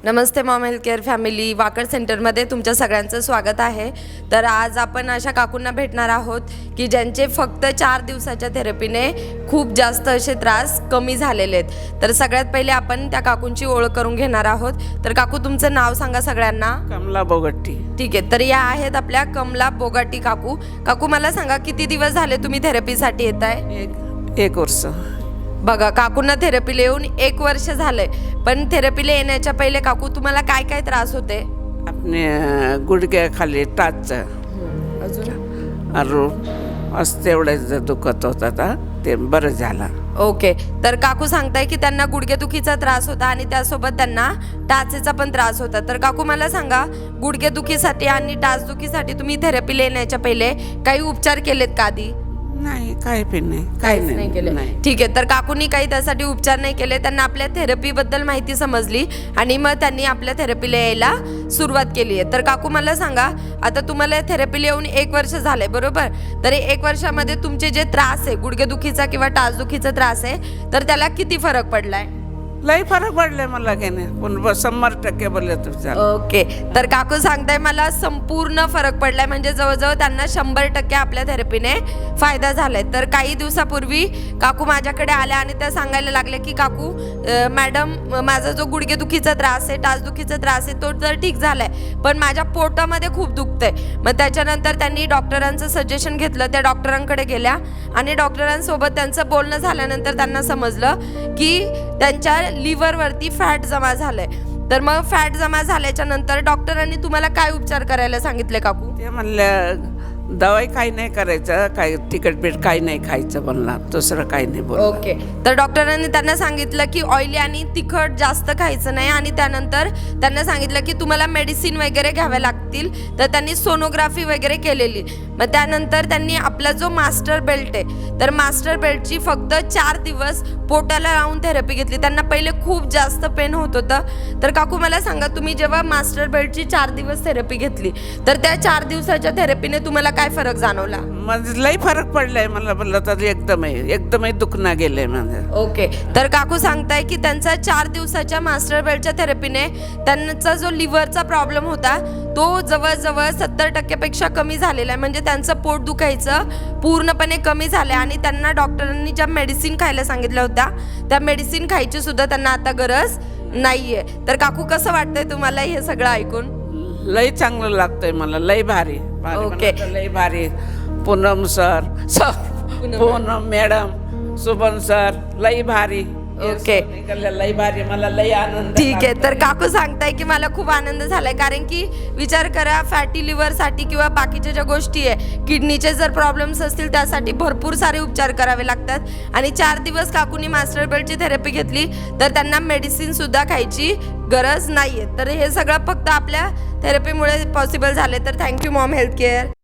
नमस्ते mom health care family, Wakad सेंटरमध्ये तुमच्या सगळ्यांचं स्वागत आहे। तर आज आपण अशा काकूंना भेटणार आहोत की ज्यांचे फक्त 4 दिवसाच्या थेरपीने खूप जास्त असे त्रास कमी झालेले आहेत। तर सगळ्यात पहिले आपण त्या काकूंची ओळख करून घेणार आहोत। तर काकू, तुमचं नाव सांगा सगळ्यांना। कमला बोगट्टी। ठीक आहे, तर या आहेत आपल्या कमला बोगाटी काकू। काकू, मला सांगा किती दिवस झाले तुम्ही थेरपीसाठी येत आहे? एक वर्ष। बघा, काकूंना थेरपीला येऊन 1 वर्ष झालंय, पण थेरपीला येण्याच्या पहिले काकू तुम्हाला काय काय त्रास होते? आपले गुडघ्याखाली टाच अरू असं तेवढंच दुखत होता, ते बरं झालं। ओके, तर काकू सांगताय की त्यांना गुडघेदुखीचा त्रास होता आणि त्यासोबत त्यांना टाचेचा पण त्रास होता। तर काकू, मला सांगा, गुडघेदुखीसाठी आणि टाचदुखीसाठी तुम्ही थेरपीला येण्याच्या पहिले काही उपचार केलेत का आधी? नाही, काही पण नाही, काहीच नाही केले। ठीक आहे, तर काकूंनी काही त्यासाठी उपचार नाही केले, त्यांना आपल्या थेरपीबद्दल माहिती समजली आणि मग त्यांनी आपल्या थेरपीला यायला सुरुवात केली आहे। तर काकू, मला सांगा, आता तुम्हाला थेरपीला येऊन 1 वर्ष झालंय, बरोबर? तर 1 वर्षामध्ये तुमचे जे त्रास आहे, गुडघेदुखीचा किंवा टाचदुखीचा त्रास आहे, तर त्याला किती फरक पडलाय? लई फरक पडलाय मला, की नाही पण 100% बोलले तुमच्या। ओके, तर काकू सांगताय मला संपूर्ण फरक पडलाय, म्हणजे जवळजवळ त्यांना 100% आपल्या थेरपीने फायदा झालाय। तर काही दिवसापूर्वी काकू माझ्याकडे आल्या आणि त्या सांगायला लागल्या की काकू, मॅडम, माझा जो गुडघेदुखीचा त्रास आहे, टाचदुखीचा त्रास आहे, तो तर ठीक झालाय, पण माझ्या पोटामध्ये खूप दुखतंय। मग त्याच्यानंतर त्यांनी डॉक्टरांचं सजेशन घेतलं, त्या डॉक्टरांकडे गेल्या आणि डॉक्टरांसोबत त्यांचं बोलणं झाल्यानंतर त्यांना समजलं की त्यांच्या लिव्हरवरती फॅट जमा झालंय। तर मग फॅट जमा झाल्याच्या नंतर डॉक्टरांनी तुम्हाला काय उपचार करायला सांगितले काकू? ते म्हणलं दवाई काही नाही करायचं, काही तिखट बीट काही नाही खायचं, म्हणला दुसरं काही नाही बोल। ओके, तर डॉक्टरांनी त्यांना सांगितलं की ऑइली आणि तिखट जास्त खायचं नाही आणि त्यानंतर त्यांना सांगितलं की तुम्हाला मेडिसिन वगैरे घ्याव्या लागतील। तर त्यांनी सोनोग्राफी वगैरे केलेली। मग त्यानंतर त्यांनी आपला जो मास्टर बेल्ट आहे, तर मास्टर बेल्टची फक्त 4 दिवस पोटाला लावून थेरपी घेतली। त्यांना पहिले खूप जास्त पेन होत होतं। तर काकू, मला सांगा, तुम्ही जेव्हा मास्टर बेल्टची 4 दिवस थेरपी घेतली, तर त्या 4 दिवसाच्या थेरपीने तुम्हाला काय फरक जाणवला? म्हणजे लई फरक पडलाय मला, बोललं तर एकदमही दुखणं गेलंय माझं। ओके, तर काकू सांगताय की त्यांचा 4 दिवसाच्या मास्टर बेल्टच्या थेरपीने त्यांचा जो लिव्हरचा प्रॉब्लेम होता, तो जवळजवळ 70% पेक्षा कमी झालेला आहे। म्हणजे त्यांचं पोट दुखायचं पूर्णपणे कमी झालं आणि त्यांना डॉक्टरांनी ज्या मेडिसिन खायला सांगितल्या होत्या, त्या मेडिसिन खायची सुद्धा त्यांना आता गरज नाहीये। तर काकू, कसं वाटतंय तुम्हाला हे सगळं ऐकून? लई चांगलं लागतंय मला, लई भारी। ओके, लई भारी। Poonam sir, Poonam madam, Subhan sir, लई भारी। ओके, लई भारी, मला लई आनंद। ठीक आहे, तर काकू सांगताय की मला खूप आनंद झालाय, कारण की विचार करा, फॅटी लिव्हरसाठी किंवा बाकीच्या ज्या गोष्टी आहे, किडनीचे जर प्रॉब्लेम्स असतील, त्यासाठी भरपूर सारे उपचार करावे लागतात आणि 4 दिवस काकूनी मास्टर बेल्टची थेरपी घेतली, तर त्यांना मेडिसिन सुद्धा खायची गरज नाहीये। तर हे सगळं फक्त आपल्या थेरपीमुळे पॉसिबल झाले। तर थँक्यू मॉम हेल्थ केअर।